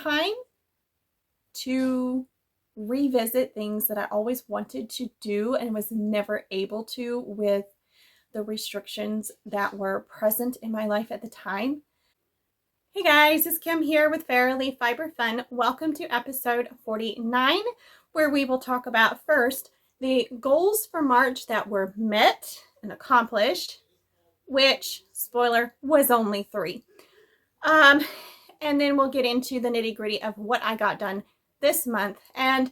time to revisit things that I always wanted to do and was never able to with the restrictions that were present in my life at the time. Hey guys, it's Kim here with Fairily Fiber Fun. Welcome to episode 49, where we will talk about first the goals for March that were met and accomplished, which, spoiler, was only 3. And then we'll get into the nitty-gritty of what I got done this month. And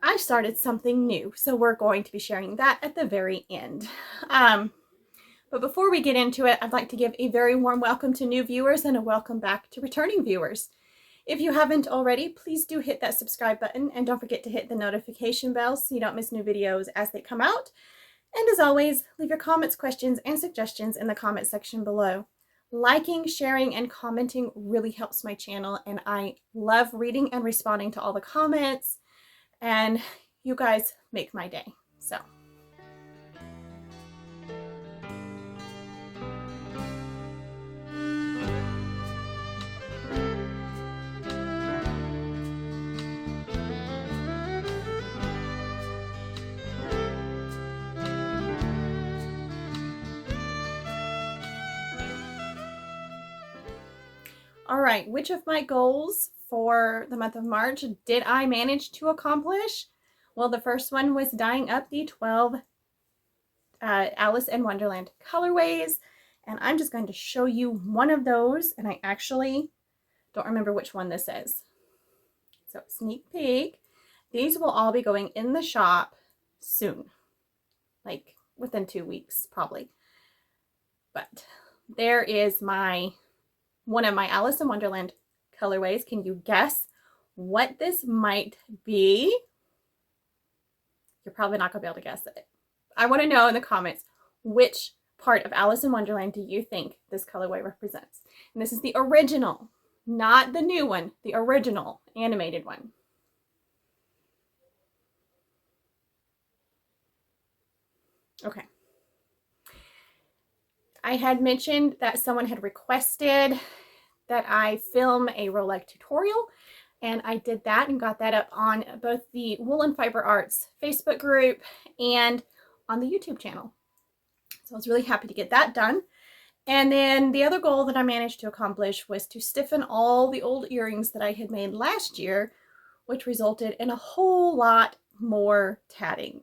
I started something new, so we're going to be sharing that at the very end. But before we get into it, I'd like to give a very warm welcome to new viewers and a welcome back to returning viewers. If you haven't already, please do hit that subscribe button and don't forget to hit the notification bell so you don't miss new videos as they come out. And as always, leave your comments, questions, and suggestions in the comment section below. Liking, sharing, and commenting really helps my channel, and I love reading and responding to all the comments, and you guys make my day. So all right, which of my goals for the month of March did I manage to accomplish? Well, the first one was dyeing up the 12 Alice and Wonderland colorways, and I'm just going to show you one of those, and I actually don't remember which one this is. So sneak peek, these will all be going in the shop soon, like within 2 weeks probably. But there is one of my Alice in Wonderland colorways. Can you guess what this might be? You're probably not going to be able to guess it. I want to know in the comments, which part of Alice in Wonderland do you think this colorway represents? And this is the original, not the new one, the original animated one. Okay. I had mentioned that someone had requested that I film a Rolex tutorial, and I did that and got that up on both the Woolen Fiber Arts Facebook group and on the YouTube channel. So I was really happy to get that done. And then the other goal that I managed to accomplish was to stiffen all the old earrings that I had made last year, which resulted in a whole lot more tatting,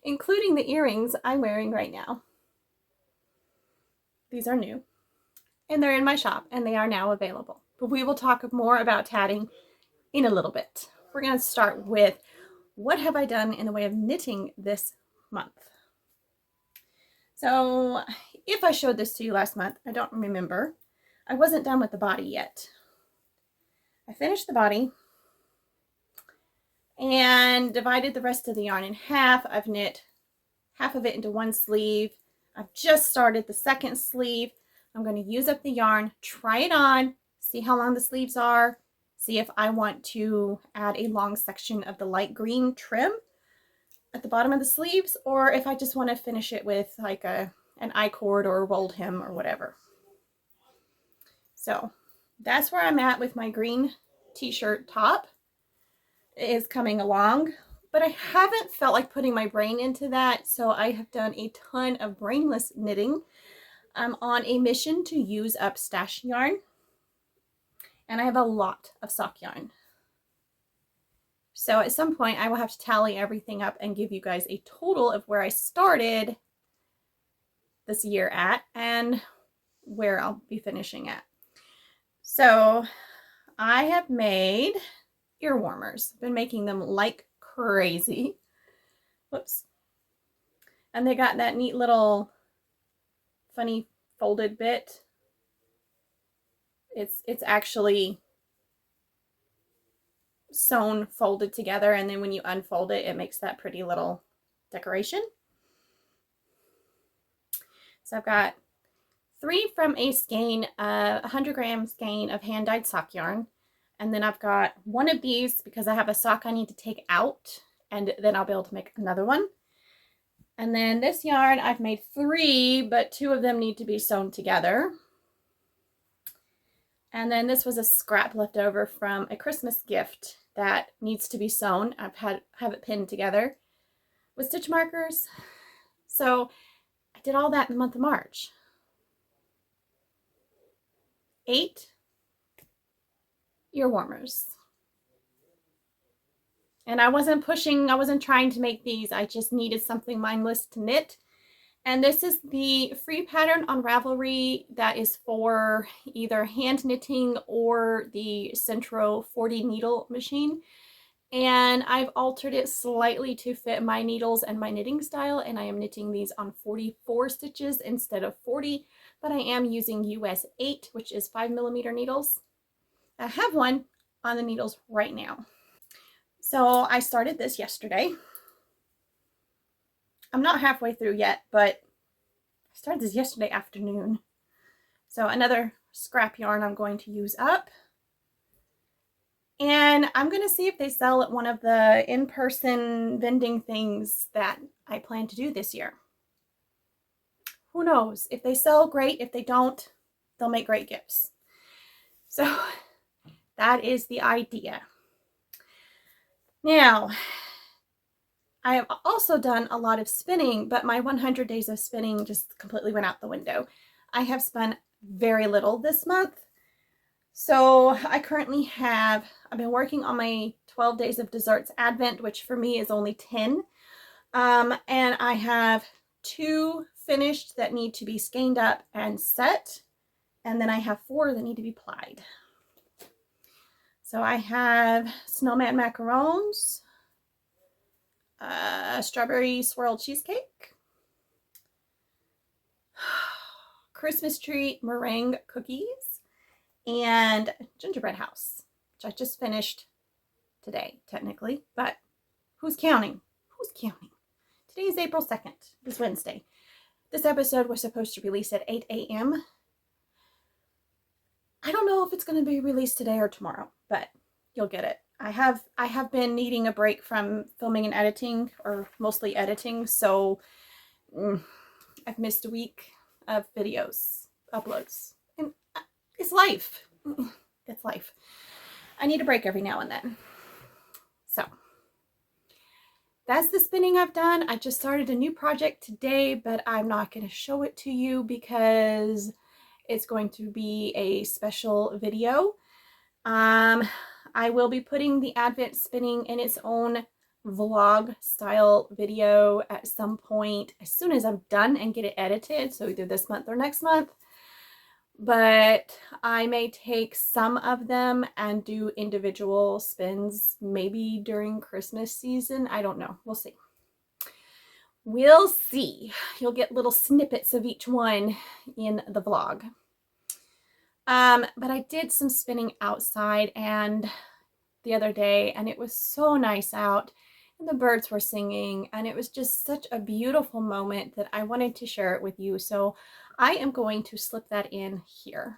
including the earrings I'm wearing right now. These are new, and they're in my shop, and they are now available. But we will talk more about tatting in a little bit. We're going to start with what have I done in the way of knitting this month. So if I showed this to you last month, I don't remember. I wasn't done with the body yet. I finished the body and divided the rest of the yarn in half. I've knit half of it into one sleeve. I've just started the second sleeve. I'm going to use up the yarn, try it on, see how long the sleeves are, see if I want to add a long section of the light green trim at the bottom of the sleeves, or if I just want to finish it with like an I-cord or a rolled hem or whatever. So that's where I'm at with my green t-shirt top. It is coming along. But I haven't felt like putting my brain into that, so I have done a ton of brainless knitting. I'm on a mission to use up stash yarn, and I have a lot of sock yarn. So at some point, I will have to tally everything up and give you guys a total of where I started this year at and where I'll be finishing at. So I have made ear warmers. I've been making them like crazy. Whoops. And they got that neat little funny folded bit. It's actually sewn folded together, and then when you unfold it, it makes that pretty little decoration. So I've got 3 from a skein, 100-gram skein of hand-dyed sock yarn. And then I've got one of these because I have a sock I need to take out, and then I'll be able to make another one. And then this yarn, I've made 3, but 2 of them need to be sewn together. And then this was a scrap left over from a Christmas gift that needs to be sewn. Have it pinned together with stitch markers. So I did all that in the month of March. 8 ear warmers. And I wasn't trying to make these. I just needed something mindless to knit. And this is the free pattern on Ravelry that is for either hand knitting or the Centro 40 needle machine. And I've altered it slightly to fit my needles and my knitting style, and I am knitting these on 44 stitches instead of 40, but I am using US 8, which is 5mm needles. I have one on the needles right now. So I started this yesterday. I'm not halfway through yet, but I started this yesterday afternoon. So another scrap yarn I'm going to use up. And I'm going to see if they sell at one of the in-person vending things that I plan to do this year. Who knows? If they sell, great. If they don't, they'll make great gifts. So that is the idea. Now, I have also done a lot of spinning, but my 100 days of spinning just completely went out the window. I have spun very little this month. So I currently I've been working on my 12 days of desserts advent, which for me is only 10. And I have 2 finished that need to be skeined up and set. And then I have 4 that need to be plied. So I have snowman macarons, strawberry swirl cheesecake, Christmas tree meringue cookies, and gingerbread house, which I just finished today, technically, but who's counting? Who's counting? Today is April 2nd. It's Wednesday. This episode was supposed to release at 8 a.m. I don't know if it's going to be released today or tomorrow, but you'll get it. I have been needing a break from filming and editing, or mostly editing, so I've missed a week of videos uploads. And it's life. It's life. I need a break every now and then. So that's the spinning I've done. I just started a new project today, but I'm not going to show it to you because it's going to be a special video. I will be putting the Advent spinning in its own vlog style video at some point as soon as I'm done and get it edited, so either this month or next month. But I may take some of them and do individual spins maybe during Christmas season. I don't know. We'll see. We'll see. You'll get little snippets of each one in the vlog. But I did some spinning outside and the other day, and it was so nice out, and the birds were singing, and it was just such a beautiful moment that I wanted to share it with you. So I am going to slip that in here.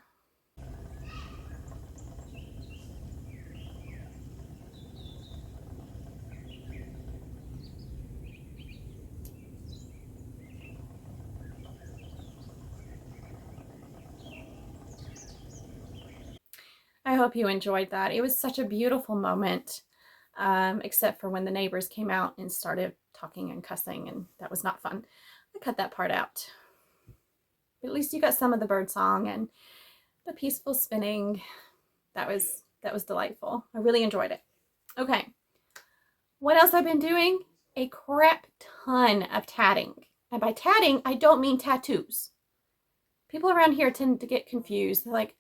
I hope you enjoyed that. It was such a beautiful moment, except for when the neighbors came out and started talking and cussing, and that was not fun. I cut that part out. But at least you got some of the bird song and the peaceful spinning. That was delightful. I really enjoyed it. Okay. What else I've been doing? A crap ton of tatting. And by tatting, I don't mean tattoos. People around here tend to get confused. They're like,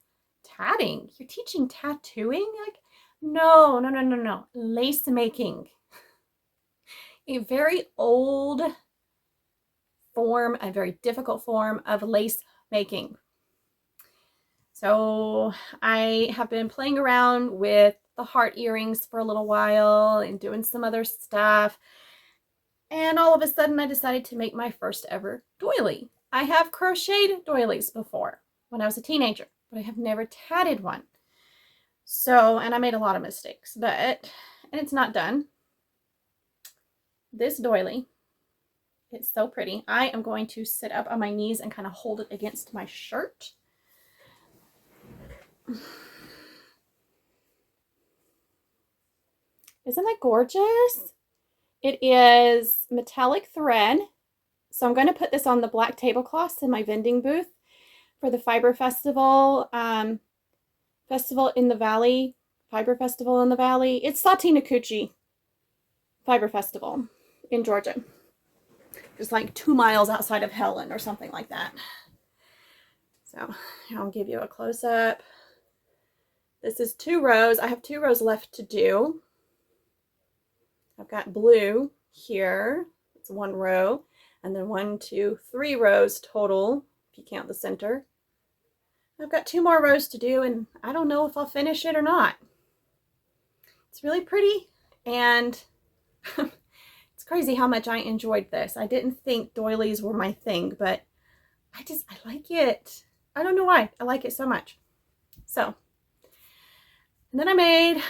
tatting? You're teaching tattooing? Like, no. Lace making. A very old form, a very difficult form of lace making. So I have been playing around with the heart earrings for a little while and doing some other stuff. And all of a sudden I decided to make my first ever doily. I have crocheted doilies before when I was a teenager, but I have never tatted one. So, and I made a lot of mistakes, and it's not done. This doily, it's so pretty. I am going to sit up on my knees and kind of hold it against my shirt. Isn't that gorgeous? It is metallic thread. So I'm going to put this on the black tablecloths in my vending booth for the Fiber Festival, Festival in the Valley, Fiber Festival in the Valley. It's Satinakuchi Fiber Festival in Georgia. Just like 2 miles outside of Helen or something like that. So I'll give you a close-up. This is 2 rows. I have 2 rows left to do. I've got blue here. It's 1 row. And then 1, 2, 3 rows total, if you count the center. I've got 2 more rows to do, and I don't know if I'll finish it or not. It's really pretty, and it's crazy how much I enjoyed this. I didn't think doilies were my thing, but I like it. I don't know why. I like it so much. So, and then I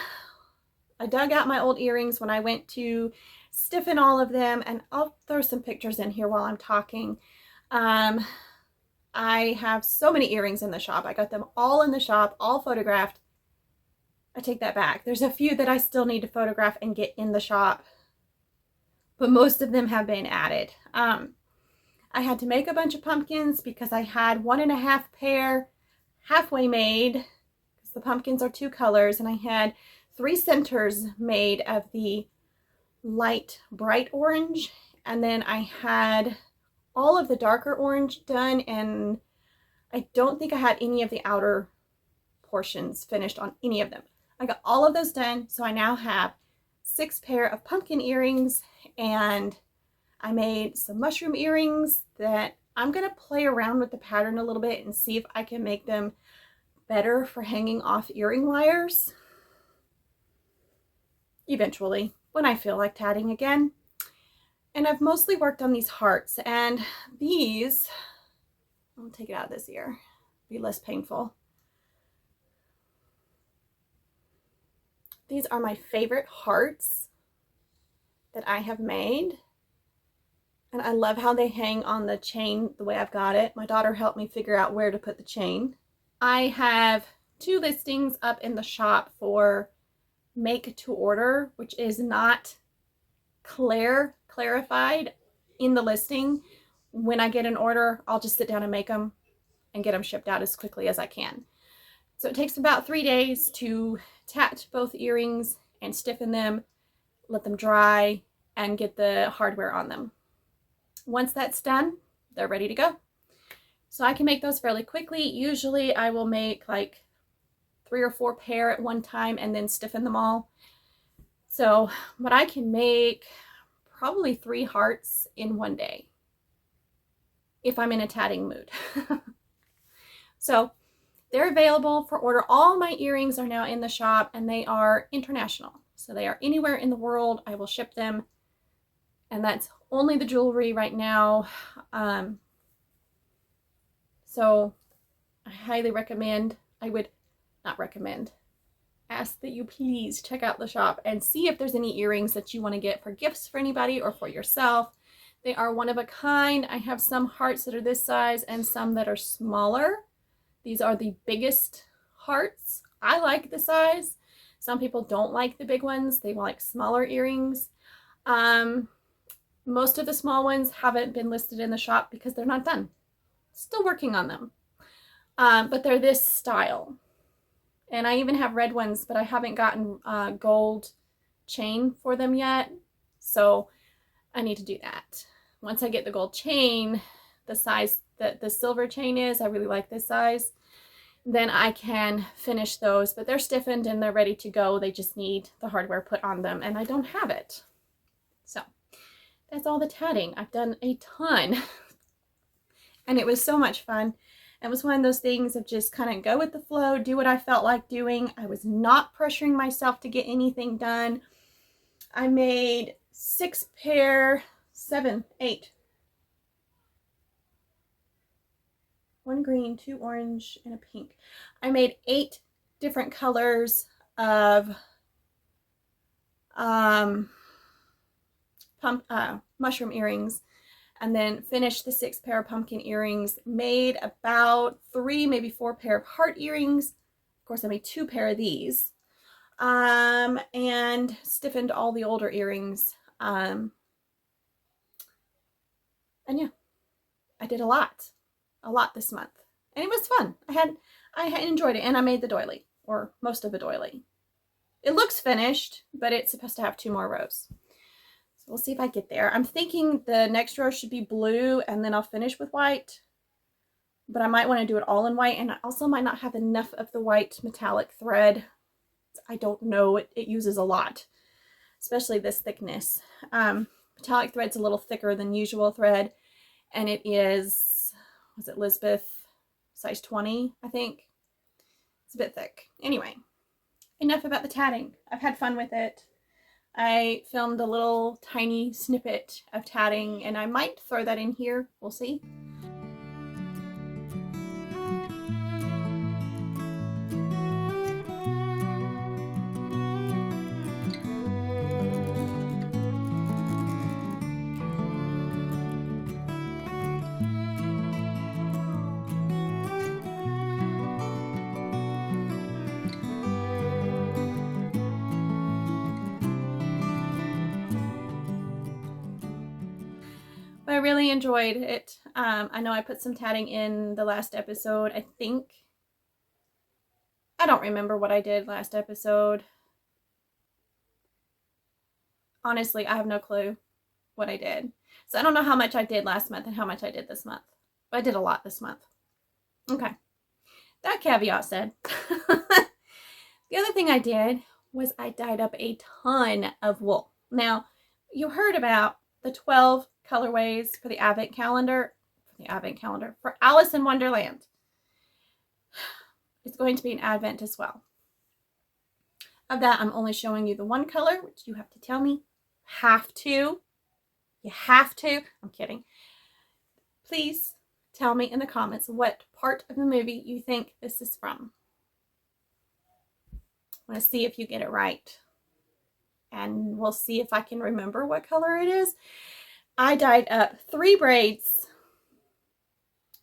dug out my old earrings when I went to stiffen all of them, and I'll throw some pictures in here while I'm talking. I have so many earrings in the shop. I got them all in the shop, all photographed. I take that back. There's a few that I still need to photograph and get in the shop, but most of them have been added. I had to make a bunch of pumpkins because I had 1.5 pair halfway made, because the pumpkins are 2 colors, and I had 3 centers made of the light bright orange, and then I had all of the darker orange done, and I don't think I had any of the outer portions finished on any of them. I got all of those done, so I now have 6 pair of pumpkin earrings, and I made some mushroom earrings that I'm going to play around with the pattern a little bit and see if I can make them better for hanging off earring wires eventually when I feel like tatting again. And I've mostly worked on these hearts, and these, I'll take it out of this ear, be less painful. These are my favorite hearts that I have made, and I love how they hang on the chain the way I've got it. My daughter helped me figure out where to put the chain. I have 2 listings up in the shop for make to order, which is not clarified in the listing. When I get an order, I'll just sit down and make them and get them shipped out as quickly as I can. So it takes about 3 days to tat both earrings and stiffen them, let them dry, and get the hardware on them. Once that's done, they're ready to go. So I can make those fairly quickly. Usually I will make like 3 or 4 pair at one time and then stiffen them all. So, but I can make probably 3 hearts in one day if I'm in a tatting mood. So they're available for order. All my earrings are now in the shop, and they are international. So they are anywhere in the world. I will ship them, and that's only the jewelry right now. So I highly recommend, I would not recommend, ask that you please check out the shop and see if there's any earrings that you want to get for gifts for anybody or for yourself. They are one of a kind. I have some hearts that are this size and some that are smaller. These are the biggest hearts. I like the size. Some people don't like the big ones. They like smaller earrings. Most of the small ones haven't been listed in the shop because they're not done. Still working on them. But they're this style. And I even have red ones, but I haven't gotten gold chain for them yet. So I need to do that. Once I get the gold chain, the size that the silver chain is, I really like this size, then I can finish those. But they're stiffened and they're ready to go. They just need the hardware put on them, and I don't have it. So that's all the tatting. I've done a ton. And it was so much fun. It was one of those things of just kind of go with the flow, do what I felt like doing. I was not pressuring myself to get anything done. I made 6 pair, 7, 8. 1 green, 2 orange, and a pink. I made 8 different colors of mushroom earrings, and then finished the 6 pair of pumpkin earrings, made about 3, maybe 4 pair of heart earrings. Of course, I made 2 pair of these. and stiffened all the older earrings. And yeah, I did a lot this month, and it was fun. I had enjoyed it, and I made the doily, or most of a doily. It looks finished, but it's supposed to have 2 more rows. So we'll see if I get there. I'm thinking the next row should be blue, and then I'll finish with white. But I might want to do it all in white, and I also might not have enough of the white metallic thread. I don't know. It uses a lot, especially this thickness. Metallic thread's a little thicker than usual thread, and it is, was it Lisbeth size 20, I think? It's a bit thick. Anyway, enough about the tatting. I've had fun with it. I filmed a little tiny snippet of tatting, and I might throw that in here. We'll see. But I really enjoyed it. I know I put some tatting in the last episode. I think. I don't remember what I did last episode. Honestly, I have no clue what I did. So I don't know how much I did last month and how much I did this month. But I did a lot this month. Okay. That caveat said. The other thing I did was I dyed up a ton of wool. Now, you heard about the 12 colorways for the advent calendar. For Alice in Wonderland. It's going to be an advent as well. Of that, I'm only showing you the one color, which you have to tell me. You have to. I'm kidding. Please tell me in the comments what part of the movie you think this is from. I want to see if you get it right. And we'll see if I can remember what color it is. I dyed up 3 braids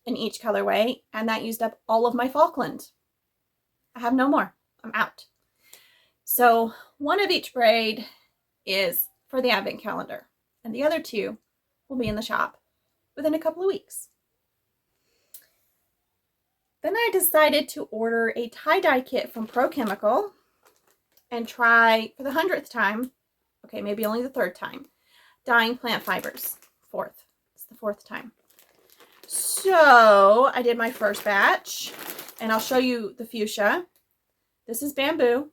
in each colorway, and that used up all of my Falkland. I have no more. I'm out. So 1 of each braid is for the advent calendar, and the other 2 will be in the shop within a couple of weeks. Then I decided to order a tie-dye kit from Pro Chemical and try for the 100th time, okay, maybe only the 3rd time, dyeing plant fibers. 4th. It's the 4th time. So I did my first batch, and I'll show you the fuchsia. This is bamboo.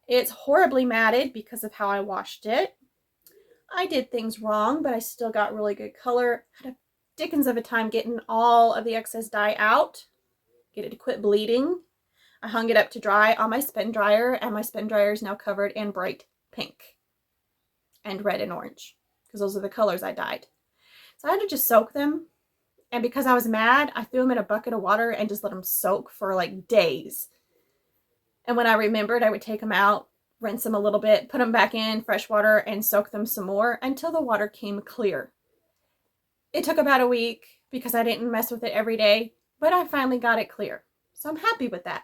It's horribly matted because of how I washed it. I did things wrong, but I still got really good color. Had a dickens of a time getting all of the excess dye out, get it to quit bleeding. I hung it up to dry on my spin dryer, and my spin dryer is now covered in bright pink and red and orange, because those are the colors I dyed. So I had to just soak them. And because I was mad, I threw them in a bucket of water and just let them soak for like days. And when I remembered, I would take them out, rinse them a little bit, put them back in fresh water, and soak them some more until the water came clear. It took about a week because I didn't mess with it every day, but I finally got it clear. So I'm happy with that.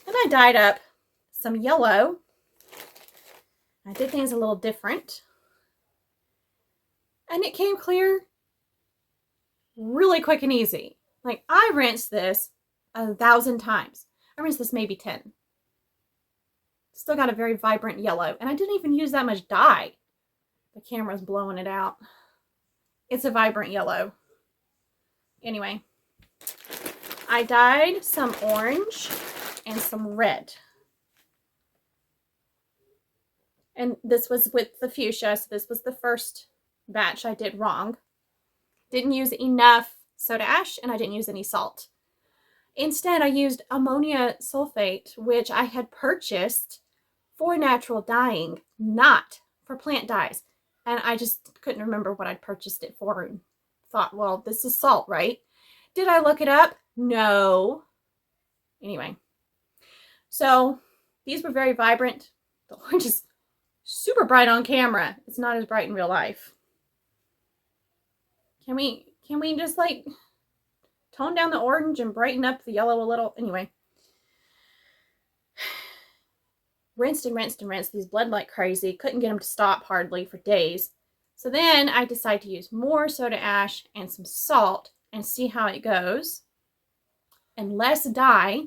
Then I dyed up some yellow. I did things a little different. And it came clear really quick and easy. Like, I rinsed this 1,000 times. I rinsed this maybe 10. Still got a very vibrant yellow. And I didn't even use that much dye. The camera's blowing it out. It's a vibrant yellow. Anyway, I dyed some orange and some red. And this was with the fuchsia, so this was the first batch I did wrong. Didn't use enough soda ash, and I didn't use any salt. Instead, I used ammonia sulfate, which I had purchased for natural dyeing, not for plant dyes. And I just couldn't remember what I'd purchased it for, and thought, well, this is salt, right? Did I look it up? No. Anyway, so these were very vibrant. The orange is super bright on camera. It's not as bright in real life. Can we just like tone down the orange and brighten up the yellow a little? Anyway. rinsed and rinsed and rinsed. These bled like crazy. Couldn't get them to stop hardly for days. So then I decided to use more soda ash and some salt and see how it goes. And less dye.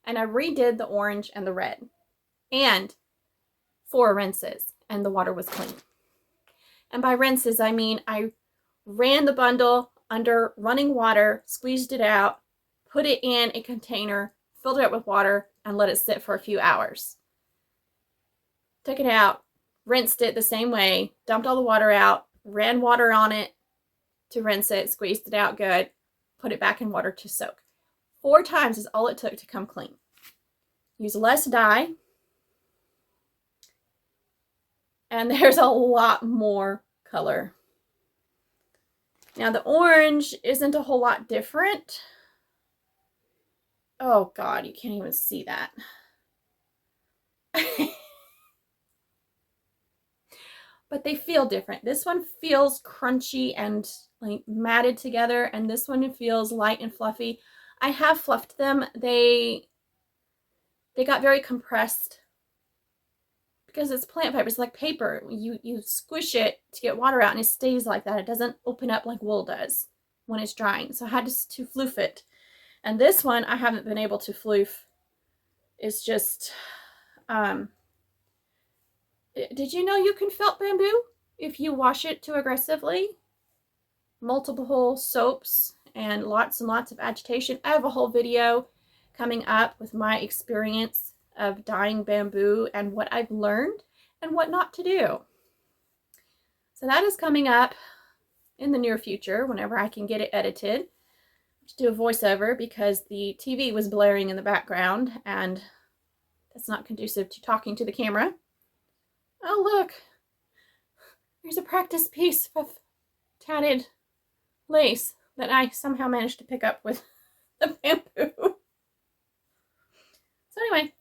And I redid the orange and the red. And 4 rinses. And the water was clean. And by rinses, I mean I ran the bundle under running water, squeezed it out, put it in a container, filled it up with water, and let it sit for a few hours. Took it out, rinsed it the same way, dumped all the water out, ran water on it to rinse it, squeezed it out good, put it back in water to soak. 4 times is all it took to come clean. Use less dye. And there's a lot more color. Now the orange isn't a whole lot different. Oh God, you can't even see that. But they feel different. This one feels crunchy and like matted together, and this one feels light and fluffy. I have fluffed them. They got very compressed because it's plant fiber. It's like paper. You squish it to get water out and it stays like that. It doesn't open up like wool does when it's drying. So I had to floof it. And this one I haven't been able to floof. It's just, did you know you can felt bamboo if you wash it too aggressively? Multiple soaps and lots of agitation. I have a whole video coming up with my experience of dyeing bamboo and what I've learned and what not to do. So that is coming up in the near future whenever I can get it edited. To do a voiceover because the TV was blaring in the background and that's not conducive to talking to the camera. Oh look, there's a practice piece of tatted lace that I somehow managed to pick up with the bamboo. So anyway,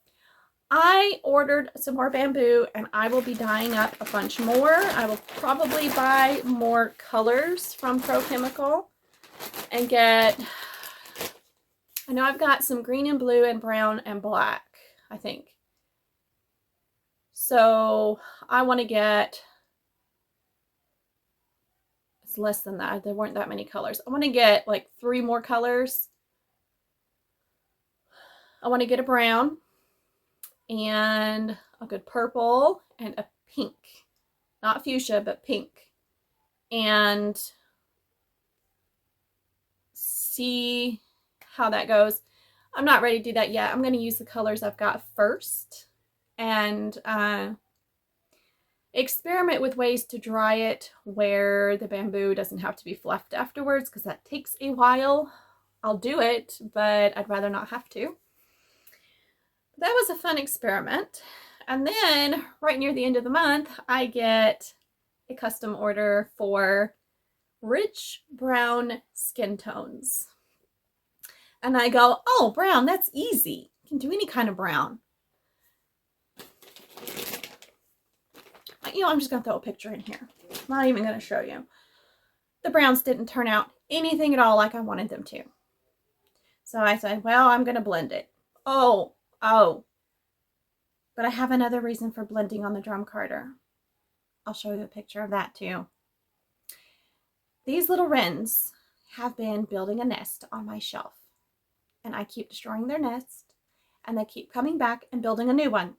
I ordered some more bamboo and I will be dyeing up a bunch more. I will probably buy more colors from Pro Chemical and get, I know I've got some green and blue and brown and black, I think. So I want to get, it's less than that. There weren't that many colors. I want to get like 3 more colors. I want to get a brown and a good purple and a pink. Not fuchsia, but pink. And see how that goes. I'm not ready to do that yet. I'm going to use the colors I've got first and experiment with ways to dry it where the bamboo doesn't have to be fluffed afterwards because that takes a while. I'll do it, but I'd rather not have to. That was a fun experiment. And then right near the end of the month, I get a custom order for rich brown skin tones. And I go, oh, brown, that's easy. You can do any kind of brown. You know, I'm just going to throw a picture in here. I'm not even going to show you. The browns didn't turn out anything at all like I wanted them to. So I said, well, I'm going to blend it. Oh. But I have another reason for blending on the drum carder. I'll show you a picture of that too. These little wrens have been building a nest on my shelf. And I keep destroying their nest. And they keep coming back and building a new one.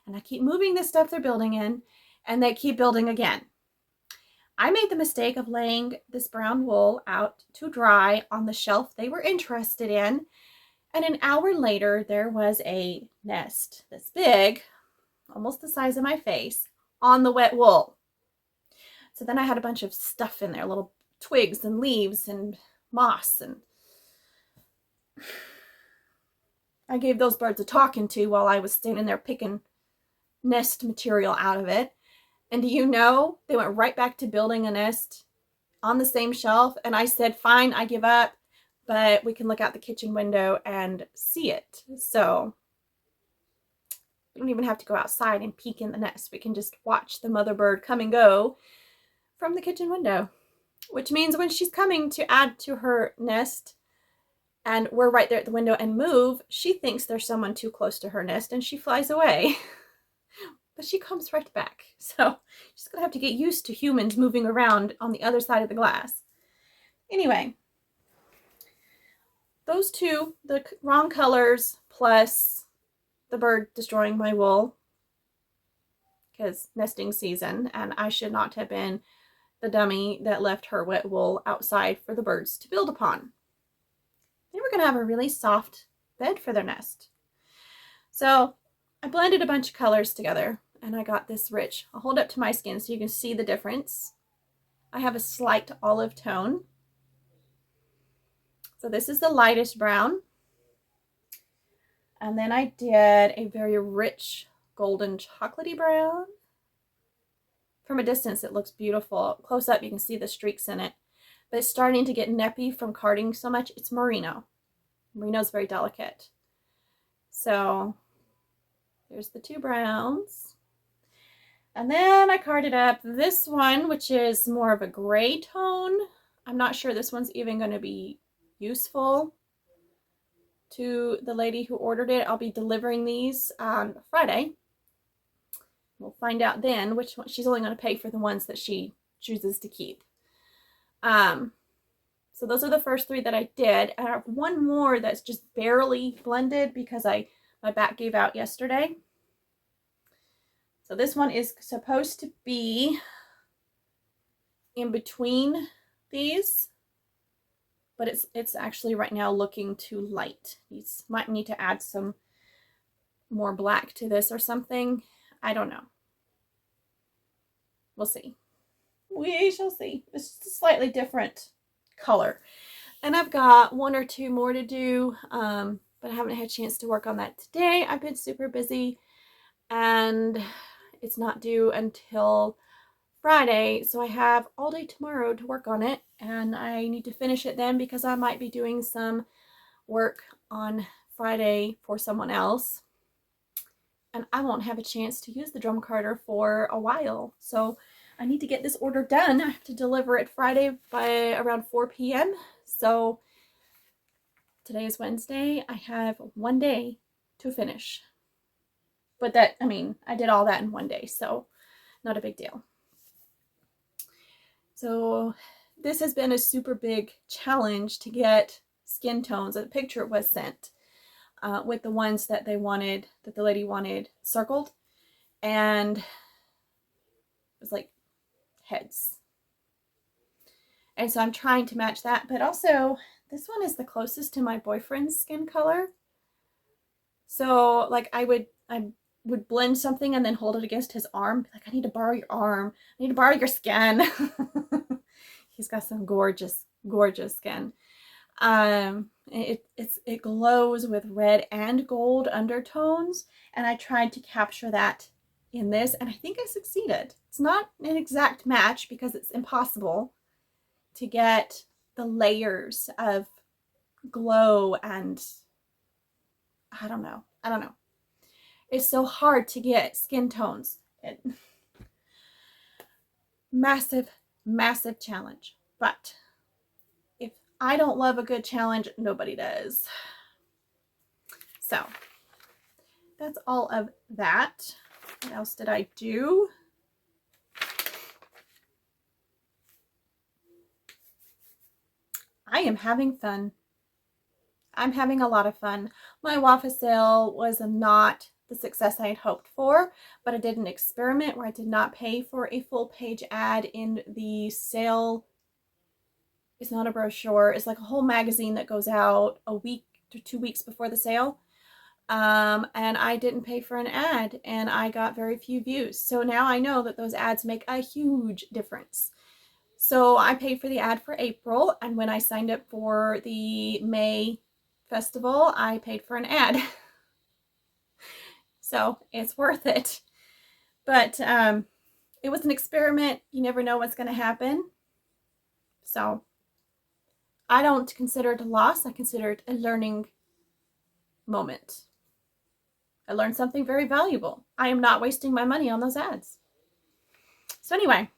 And I keep moving the stuff they're building in. And they keep building again. I made the mistake of laying this brown wool out to dry on the shelf they were interested in. And an hour later, there was a nest this big, almost the size of my face, on the wet wool. So then I had a bunch of stuff in there, little twigs and leaves and moss. And I gave those birds a talking to while I was standing there picking nest material out of it. And do you know, they went right back to building a nest on the same shelf. And I said, fine, I give up. But we can look out the kitchen window and see it. So we don't even have to go outside and peek in the nest. We can just watch the mother bird come and go from the kitchen window. Which means when she's coming to add to her nest and we're right there at the window and move, she thinks there's someone too close to her nest and she flies away. but she comes right back. So she's gonna have to get used to humans moving around on the other side of the glass. Anyway, those two, the wrong colors plus the bird destroying my wool, because nesting season, and I should not have been the dummy that left her wet wool outside for the birds to build upon. They were gonna have a really soft bed for their nest. So I blended a bunch of colors together and I got this rich. I'll hold up to my skin so you can see the difference. I have a slight olive tone. So this is the lightest brown. And then I did a very rich golden chocolatey brown. From a distance, it looks beautiful. Close up, you can see the streaks in it. But it's starting to get neppy from carding so much. It's merino. Merino's very delicate. So there's the two browns. And then I carded up this one, which is more of a gray tone. I'm not sure this one's even going to be useful to the lady who ordered it. I'll be delivering these on Friday. We'll find out then which one. She's only going to pay for the ones that she chooses to keep. So those are the first three that I did. I have one more that's just barely blended because my back gave out yesterday. So this one is supposed to be in between these, but it's actually right now looking too light. You might need to add some more black to this or something. I don't know. We'll see. We shall see. It's just a slightly different color. And I've got one or two more to do, but I haven't had a chance to work on that today. I've been super busy and it's not due until Friday, so I have all day tomorrow to work on it, and I need to finish it then because I might be doing some work on Friday for someone else, and I won't have a chance to use the drum carder for a while. So I need to get this order done. I have to deliver it Friday by around 4 p.m. So today is Wednesday. I have one day to finish. But that, I mean, I did all that in one day, so not a big deal. So this has been a super big challenge to get skin tones. A picture was sent with the ones that they wanted, that the lady wanted circled, and it was like heads. And so I'm trying to match that, but also this one is the closest to my boyfriend's skin color. So like I would blend something and then hold it against his arm. Like, I need to borrow your arm. I need to borrow your skin. He's got some gorgeous, gorgeous skin. It glows with red and gold undertones, and I tried to capture that in this, and I think I succeeded. It's not an exact match because it's impossible to get the layers of glow, and I don't know. It's so hard to get skin tones. Massive, massive challenge. But if I don't love a good challenge, nobody does. So that's all of that. What else did I do? I am having fun. I'm having a lot of fun. My waffle sale was not the success I had hoped for, but I did an experiment where I did not pay for a full page ad in the sale. It's not a brochure. It's like a whole magazine that goes out a week to 2 weeks before the sale. And I didn't pay for an ad, and I got very few views. So now I know that those ads make a huge difference. So I paid for the ad for April, and when I signed up for the May festival, I paid for an ad. So it's worth it. But it was an experiment. You never know what's going to happen. So I don't consider it a loss. I consider it a learning moment. I learned something very valuable. I am not wasting my money on those ads. So anyway,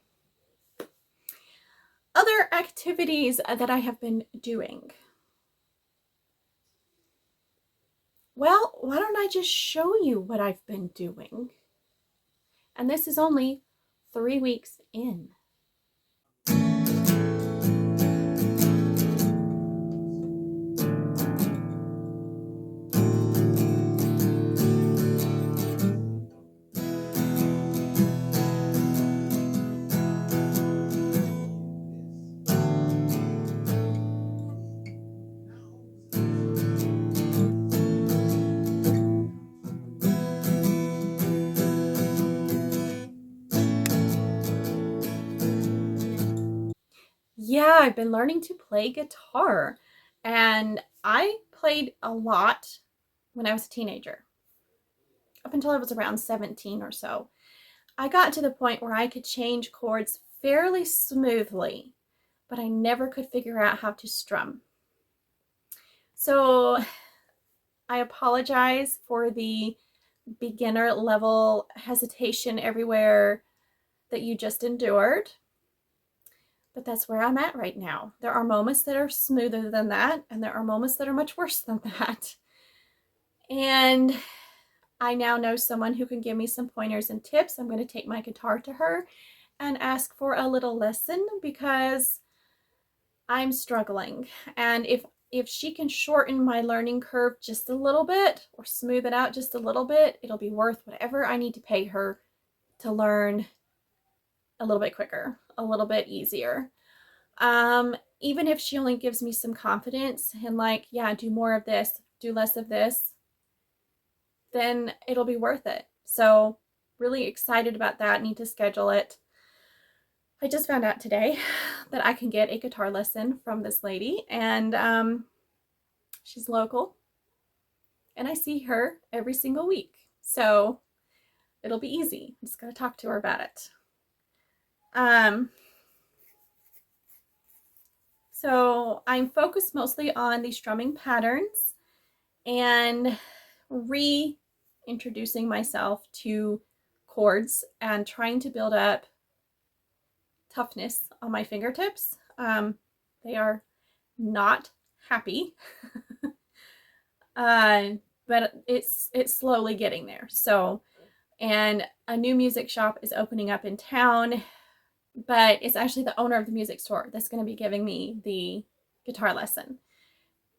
other activities that I have been doing. Well, why don't I just show you what I've been doing? And this is only 3 weeks in. Yeah, I've been learning to play guitar, and I played a lot when I was a teenager, up until I was around 17 or so. I got to the point where I could change chords fairly smoothly, but I never could figure out how to strum. So I apologize for the beginner level hesitation everywhere that you just endured. But that's where I'm at right now. There are moments that are smoother than that, and there are moments that are much worse than that. And I now know someone who can give me some pointers and tips. I'm going to take my guitar to her and ask for a little lesson because I'm struggling. And if she can shorten my learning curve just a little bit or smooth it out just a little bit, it'll be worth whatever I need to pay her to learn a little bit quicker, a little bit easier. Even if she only gives me some confidence and like, yeah, do more of this, do less of this, then it'll be worth it. So really excited about that. Need to schedule it. I just found out today that I can get a guitar lesson from this lady, and she's local and I see her every single week. So it'll be easy. I'm just going to talk to her about it. So I'm focused mostly on the strumming patterns and reintroducing myself to chords and trying to build up toughness on my fingertips. They are not happy, but it's slowly getting there. So, and a new music shop is opening up in town, but it's actually the owner of the music store that's going to be giving me the guitar lesson.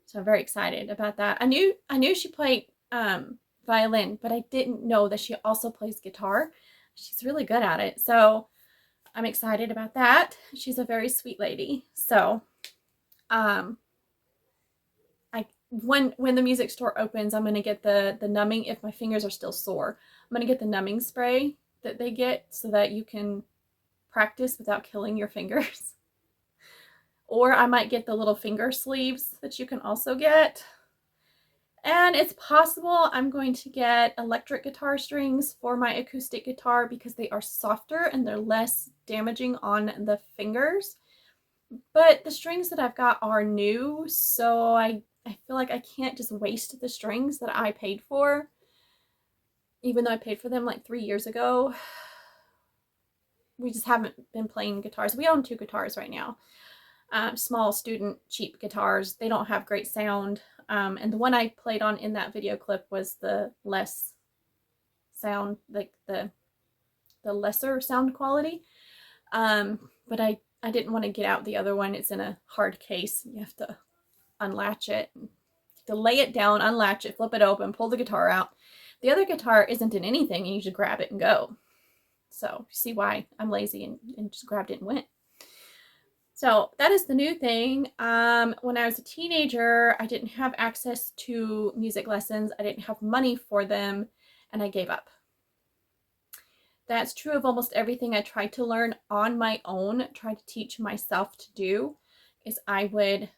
So I'm very excited about that. I knew she played violin, but I didn't know that she also plays guitar. She's really good at it. So I'm excited about that. She's a very sweet lady. So when the music store opens, I'm gonna get the numbing, if my fingers are still sore, I'm gonna get the numbing spray that they get so that you can practice without killing your fingers. Or I might get the little finger sleeves that you can also get. And it's possible I'm going to get electric guitar strings for my acoustic guitar because they are softer and they're less damaging on the fingers. But the strings that I've got are new, so I feel like I can't just waste the strings that I paid for, even though I paid for them like 3 years ago. We just haven't been playing guitars. We own 2 guitars right now. Small student cheap guitars. They don't have great sound. And the one I played on in that video clip was the less sound, like the lesser sound quality. But I didn't want to get out the other one. It's in a hard case. You have to unlatch it, to lay it down, unlatch it, flip it open, pull the guitar out. The other guitar isn't in anything, and you just grab it and go. So you see why I'm lazy and just grabbed it and went. So that is the new thing. When I was a teenager, I didn't have access to music lessons. I didn't have money for them, and I gave up. That's true of almost everything I tried to learn on my own, try to teach myself to do, is I would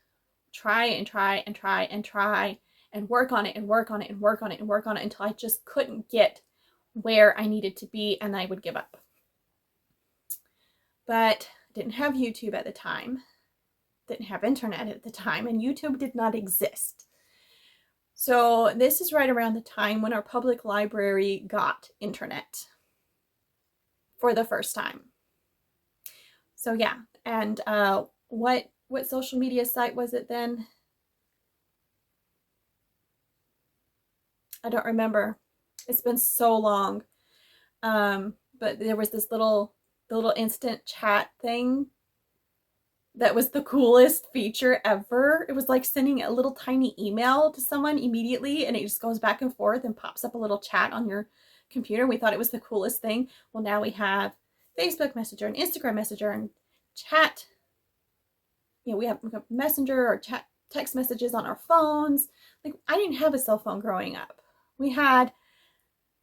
try and try and try and try and work on it and work on it and work on it and work on it until I just couldn't get where I needed to be, and I would give up. But I didn't have YouTube at the time, didn't have internet at the time, and YouTube did not exist. So this is right around the time when our public library got internet for the first time. So yeah, and what social media site was it then? I don't remember. It's been so long. but there was this little instant chat thing that was the coolest feature ever. It was like sending a little tiny email to someone immediately, and it just goes back and forth and pops up a little chat on your computer. We thought it was the coolest thing. Well, now we have Facebook Messenger and Instagram Messenger and chat. You know, we have Messenger or chat text messages on our phones. Like, I didn't have a cell phone growing up. We had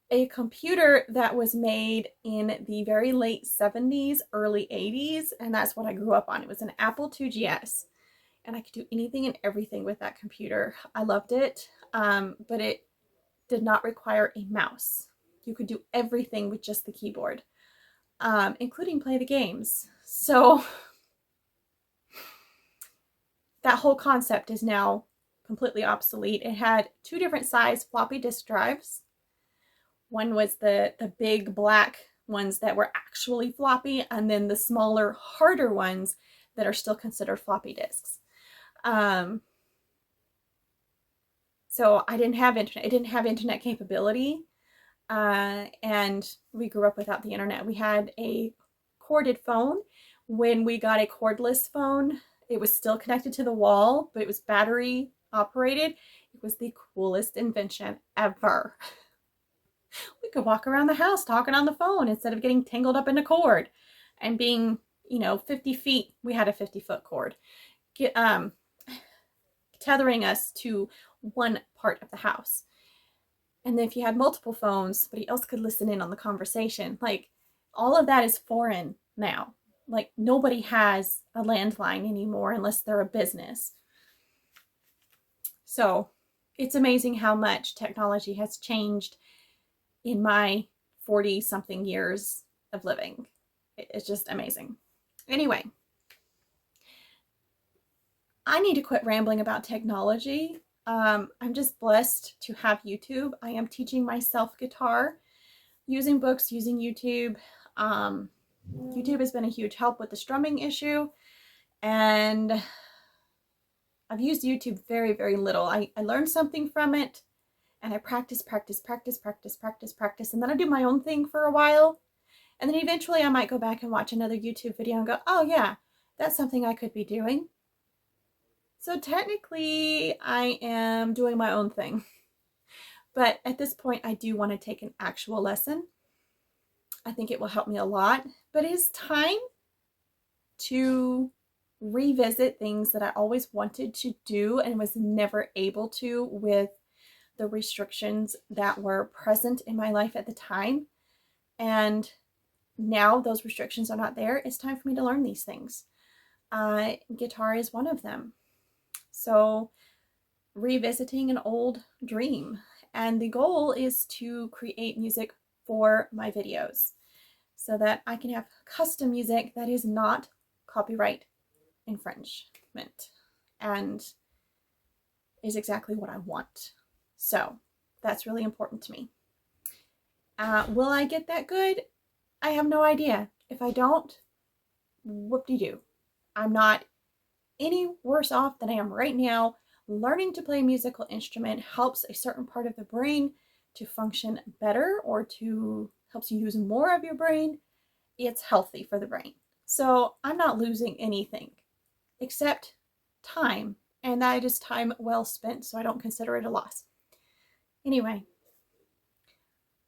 a computer that was made in the very late 70s, early 80s, and that's what I grew up on. It was an Apple IIgs, and I could do anything and everything with that computer. I loved it, but it did not require a mouse. You could do everything with just the keyboard, including play the games. So that whole concept is now completely obsolete. It had two different size floppy disk drives. One was the big black ones that were actually floppy, and then the smaller, harder ones that are still considered floppy disks. So I didn't have internet. It didn't have internet capability, and we grew up without the internet. We had a corded phone. When we got a cordless phone, it was still connected to the wall, but it was battery operated. It was the coolest invention ever. We could walk around the house talking on the phone instead of getting tangled up in a cord and being, 50 feet. We had a 50-foot cord, tethering us to one part of the house. And then if you had multiple phones, somebody else could listen in on the conversation. Like, all of that is foreign now. Like, nobody has a landline anymore unless they're a business. So it's amazing how much technology has changed in my 40-something years of living. It's just amazing. Anyway, I need to quit rambling about technology. I'm just blessed to have YouTube. I am teaching myself guitar using books, using YouTube. YouTube has been a huge help with the strumming issue, and I've used YouTube very, very little. I learned something from it, and I practice, and then I do my own thing for a while, and then eventually I might go back and watch another YouTube video and go, oh yeah, that's something I could be doing. So technically I am doing my own thing, but at this point I do want to take an actual lesson. I think it will help me a lot, but it is time to revisit things that I always wanted to do and was never able to with the restrictions that were present in my life at the time. And now those restrictions are not there. It's time for me to learn these things. Guitar is one of them. So revisiting an old dream. And the goal is to create music for my videos so that I can have custom music that is not copyright infringement and is exactly what I want. So that's really important to me. Will I get that good? I have no idea. If I don't, whoop-de-doo. I'm not any worse off than I am right now. Learning to play a musical instrument helps a certain part of the brain to function better or helps you use more of your brain. It's healthy for the brain. So I'm not losing anything except time, and that is time well spent, so I don't consider it a loss. Anyway,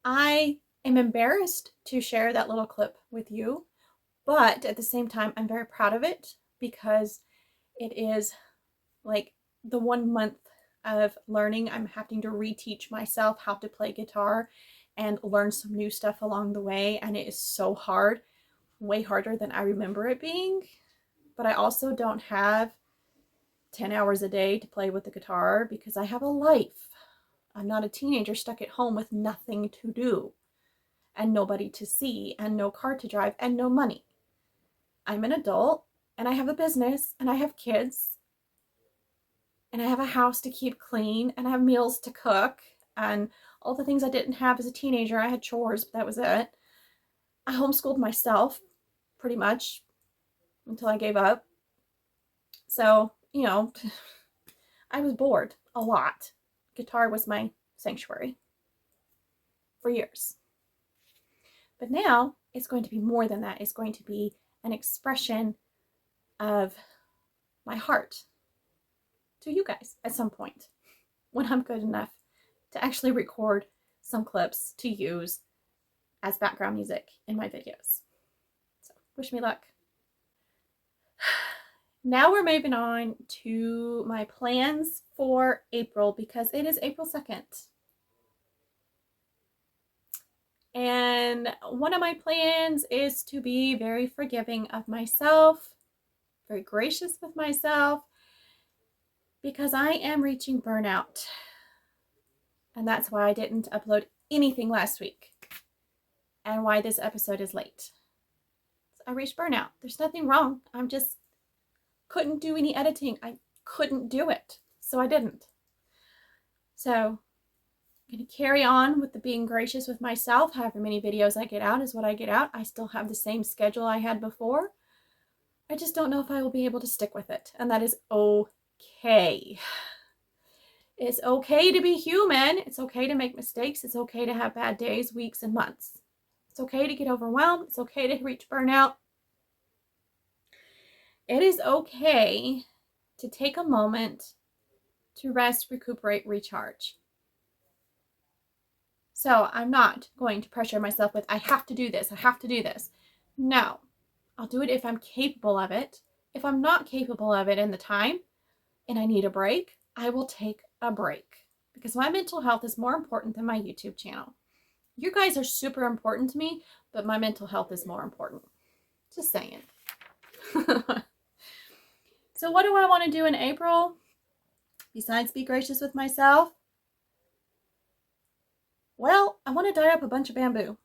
I am embarrassed to share that little clip with you, but at the same time, I'm very proud of it because it is like the 1 month of learning. I'm having to reteach myself how to play guitar and learn some new stuff along the way, and it is so hard, way harder than I remember it being. But I also don't have 10 hours a day to play with the guitar because I have a life. I'm not a teenager stuck at home with nothing to do and nobody to see and no car to drive and no money. I'm an adult and I have a business and I have kids and I have a house to keep clean and I have meals to cook and all the things I didn't have as a teenager. I had chores, but that was it. I homeschooled myself pretty much until I gave up. So, I was bored a lot. Guitar was my sanctuary for years. But now it's going to be more than that. It's going to be an expression of my heart to you guys at some point when I'm good enough to actually record some clips to use as background music in my videos. So wish me luck. Now we're moving on to my plans for April, because it is April 2nd. And one of my plans is to be very forgiving of myself, very gracious with myself, because I am reaching burnout. And that's why I didn't upload anything last week, and why this episode is late. I reached burnout. There's nothing wrong. I'm just couldn't do any editing. I couldn't do it, so I didn't. So I'm going to carry on with the being gracious with myself. However many videos I get out is what I get out. I still have the same schedule I had before. I just don't know if I will be able to stick with it, and that is okay. It's okay to be human. It's okay to make mistakes. It's okay to have bad days, weeks, and months. It's okay to get overwhelmed. It's okay to reach burnout. It is okay to take a moment to rest, recuperate, recharge. So I'm not going to pressure myself with, I have to do this, I have to do this. No, I'll do it if I'm capable of it. If I'm not capable of it in the time and I need a break, I will take a break, because my mental health is more important than my YouTube channel. You guys are super important to me, but my mental health is more important. Just saying. So what do I want to do in April besides be gracious with myself? Well, I want to dye up a bunch of bamboo,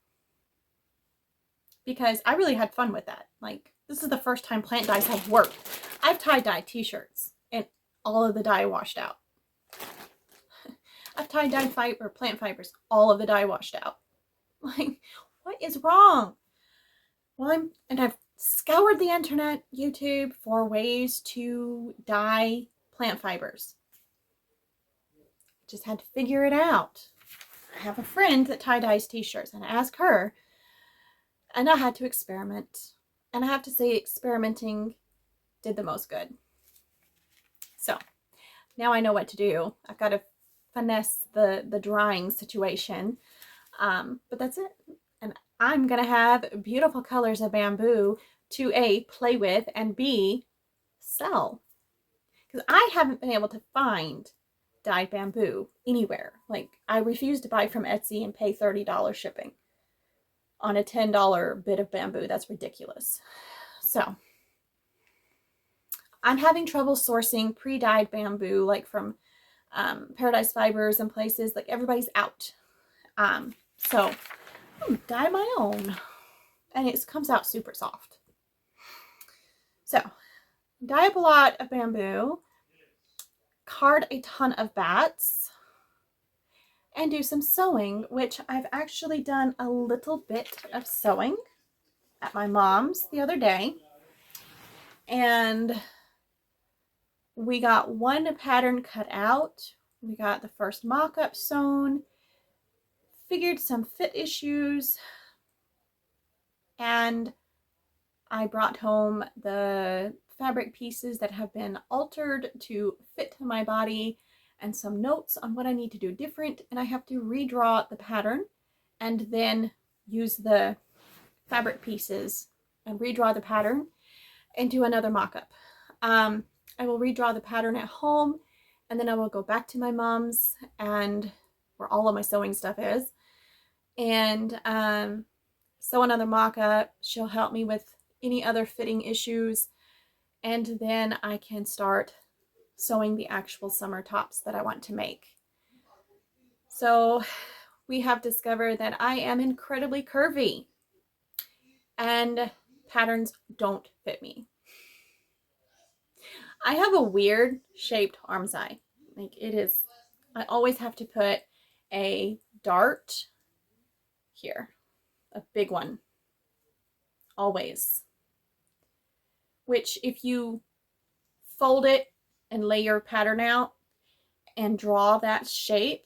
because I really had fun with that. Like, this is the first time plant dyes have worked. I've tie-dyed t-shirts and all of the dye washed out. I've tie-dyed plant fibers, all of the dye washed out. Like, what is wrong? Well, I've scoured the internet, YouTube, for ways to dye plant fibers. Just had to figure it out. I have a friend that tie-dyes t-shirts, and I asked her, and I had to experiment. And I have to say, experimenting did the most good. So now I know what to do. I've got to finesse the drying situation. But that's it. And I'm going to have beautiful colors of bamboo to A, play with, and B, sell. Because I haven't been able to find dyed bamboo anywhere. Like, I refuse to buy from Etsy and pay $30 shipping on a $10 bit of bamboo. That's ridiculous. So I'm having trouble sourcing pre-dyed bamboo, like from Paradise Fibers and places. Like, everybody's out. So I'm dye my own, and it comes out super soft. So dye up a lot of bamboo, card a ton of bats, and do some sewing, which I've actually done a little bit of sewing at my mom's the other day. And we got one pattern cut out. We got the first mock-up sewn, figured some fit issues, and I brought home the fabric pieces that have been altered to fit my body, and some notes on what I need to do different. And I have to redraw the pattern and then use the fabric pieces and redraw the pattern and do another mock-up. I will redraw the pattern at home, and then I will go back to my mom's, and where all of my sewing stuff is, and sew another mock-up. She'll help me with any other fitting issues, and then I can start sewing the actual summer tops that I want to make. So we have discovered that I am incredibly curvy, and patterns don't fit me. I have a weird shaped arm's eye. Like, it is, I always have to put a dart here, a big one, always. Which, if you fold it and lay your pattern out and draw that shape,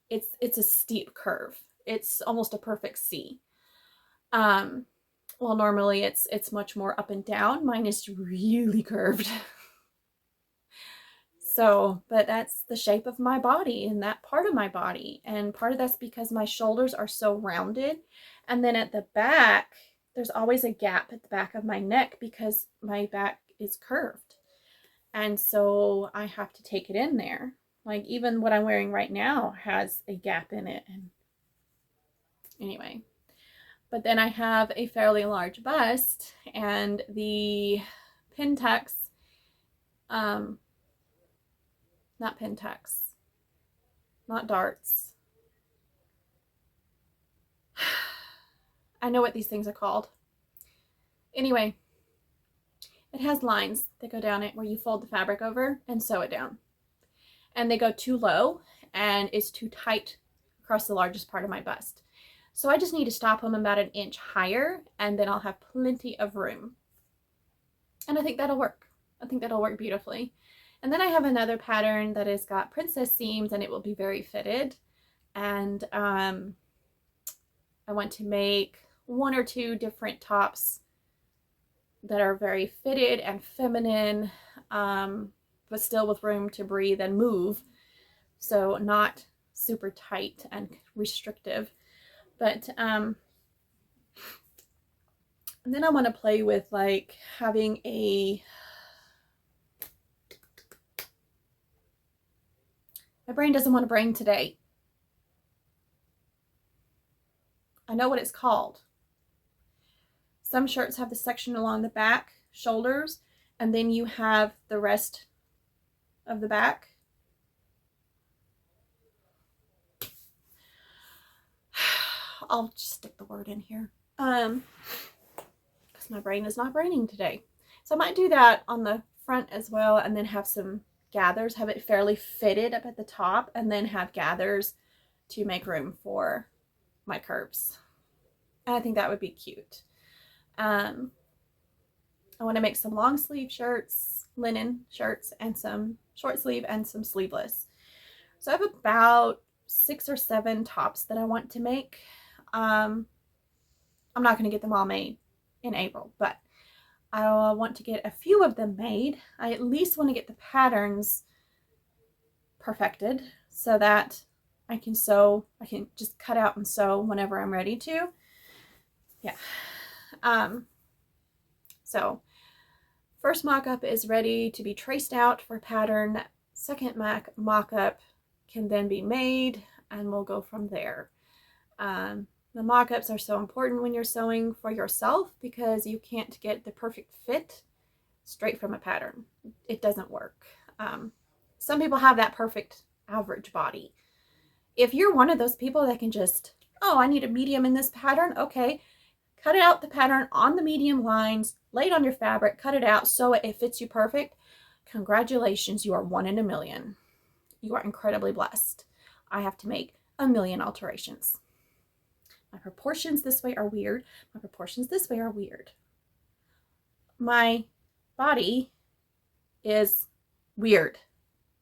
it's a steep curve. It's almost a perfect C. Well, normally it's much more up and down. Mine is really curved. So, but that's the shape of my body and that part of my body. And part of that's because my shoulders are so rounded. And then at the back, there's always a gap at the back of my neck because my back is curved. And so I have to take it in there. Like even what I'm wearing right now has a gap in it. And anyway, but then I have a fairly large bust and the pin tucks, not pin tucks, not darts. I know what these things are called. Anyway, it has lines that go down it where you fold the fabric over and sew it down. And they go too low and it's too tight across the largest part of my bust. So I just need to stop them about 1 inch higher and then I'll have plenty of room. And I think that'll work. I think that'll work beautifully. And then I have another pattern that has got princess seams and it will be very fitted. And I want to make 1 or 2 different tops that are very fitted and feminine, but still with room to breathe and move. So not super tight and restrictive. But and then I want to play with like having a, my brain doesn't want to brain today. I know what it's called. Some shirts have the section along the back, shoulders, and then you have the rest of the back. I'll just stick the word in here. Because my brain is not braining today. So I might do that on the front as well and then have some gathers, have it fairly fitted up at the top and then have gathers to make room for my curves. And I think that would be cute. I want to make some long sleeve shirts, linen shirts, and some short sleeve and some sleeveless. So I have about 6 or 7 tops that I want to make. I'm not going to get them all made in April, but I want to get a few of them made. I at least want to get the patterns perfected so that I can sew. I can just cut out and sew whenever I'm ready to. Yeah. So first mock-up is ready to be traced out for pattern. Second mock-up can then be made and we'll go from there. The mock-ups are so important when you're sewing for yourself because you can't get the perfect fit straight from a pattern. It doesn't work. Some people have that perfect average body. If you're one of those people that can just, oh, I need a medium in this pattern, okay, cut out the pattern on the medium lines, lay it on your fabric, cut it out, sew it, it fits you perfect. Congratulations, you are 1 in a million. You are incredibly blessed. I have to make 1 million alterations. My proportions this way are weird. My proportions this way are weird. My body is weird.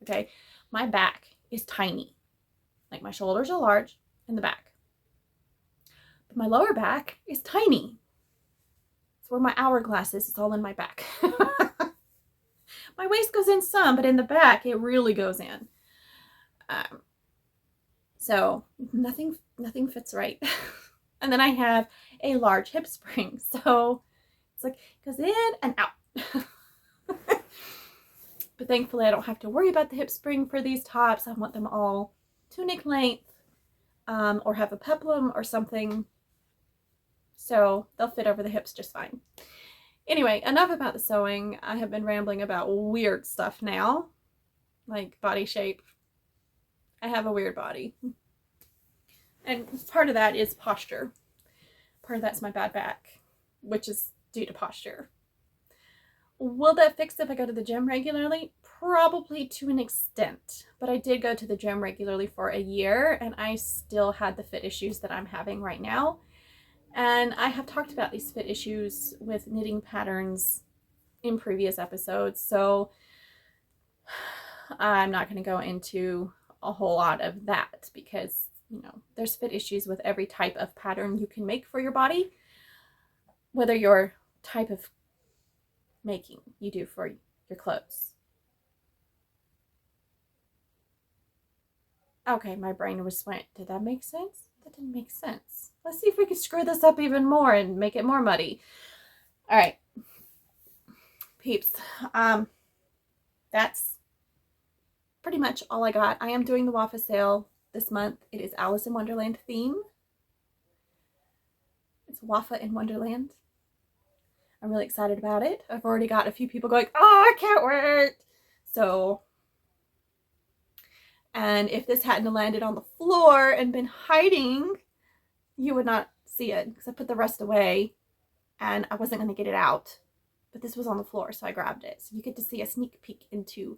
Okay, my back is tiny. Like my shoulders are large in the back. But my lower back is tiny. It's where my hourglass is. It's all in my back. My waist goes in some, but in the back, it really goes in. So nothing fits right. And then I have a large hip spring. So it's like, it goes in and out. But thankfully, I don't have to worry about the hip spring for these tops. I want them all tunic length, or have a peplum or something. So they'll fit over the hips just fine. Anyway, enough about the sewing. I have been rambling about weird stuff now, like body shape. I have a weird body. And part of that is posture. Part of that's my bad back, which is due to posture. Will that fix if I go to the gym regularly? Probably to an extent. But I did go to the gym regularly for a year and I still had the fit issues that I'm having right now. And I have talked about these fit issues with knitting patterns in previous episodes. So I'm not going to go into a whole lot of that because, you know, there's fit issues with every type of pattern you can make for your body. whether your type of making you do for your clothes. Okay, my brain was went, did that make sense? That didn't make sense. Let's see if we can screw this up even more and make it more muddy. All right, peeps, that's pretty much all I got. I am doing the waffle sale this month. It is Alice in Wonderland theme. It's waffle in Wonderland. I'm really excited about it. I've already got a few people going, oh, I can't wait. So, and if this hadn't landed on the floor and been hiding, you would not see it because I put the rest away and I wasn't going to get it out. But this was on the floor, so I grabbed it. So you get to see a sneak peek into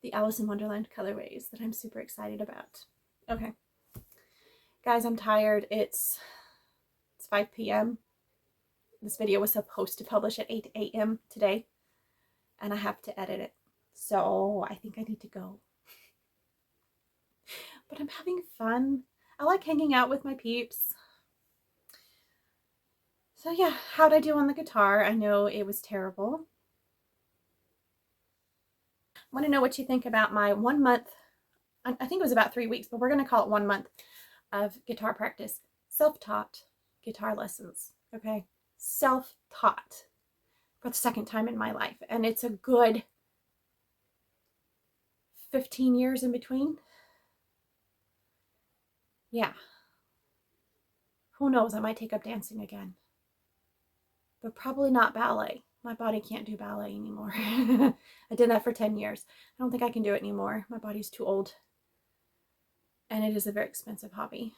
the Alice in Wonderland colorways that I'm super excited about. Okay. Guys, I'm tired. It's 5 p.m. This video was supposed to publish at 8 a.m. today, and I have to edit it. So I think I need to go. But I'm having fun. I like hanging out with my peeps. So yeah, how'd I do on the guitar? I know it was terrible. I want to know what you think about my 1 month, I think it was about 3 weeks, but we're going to call it 1 month of guitar practice. Self-taught guitar lessons, okay? Self-taught for the second time in my life. And it's a good 15 years in between. Yeah. Who knows? I might take up dancing again. But probably not ballet. My body can't do ballet anymore. I did that for 10 years. I don't think I can do it anymore. My body's too old. And it is a very expensive hobby.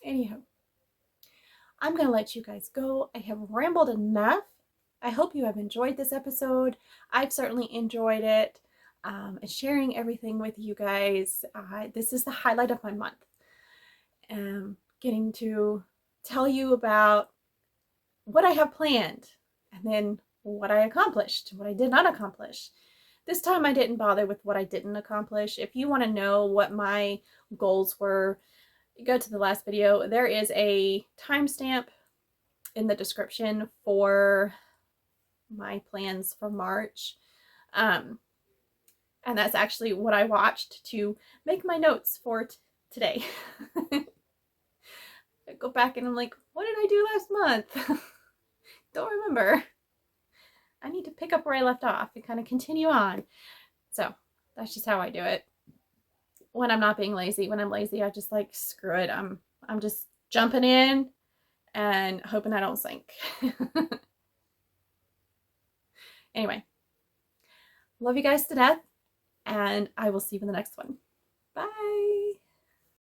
Anyhow, I'm going to let you guys go. I have rambled enough. I hope you have enjoyed this episode. I've certainly enjoyed it. And sharing everything with you guys. This is the highlight of my month. Getting to tell you about what I have planned and then what I accomplished, what I did not accomplish. This time I didn't bother with what I didn't accomplish. If you want to know what my goals were, go to the last video. There is a timestamp in the description for my plans for March. And that's actually what I watched to make my notes for today. I go back and I'm like, what did I do last month? Don't remember. I need to pick up where I left off and kind of continue on. So that's just how I do it. When I'm not being lazy. When I'm lazy, I just like, screw it. I'm just jumping in and hoping I don't sink. Anyway, love you guys to death, and I will see you in the next one. Bye.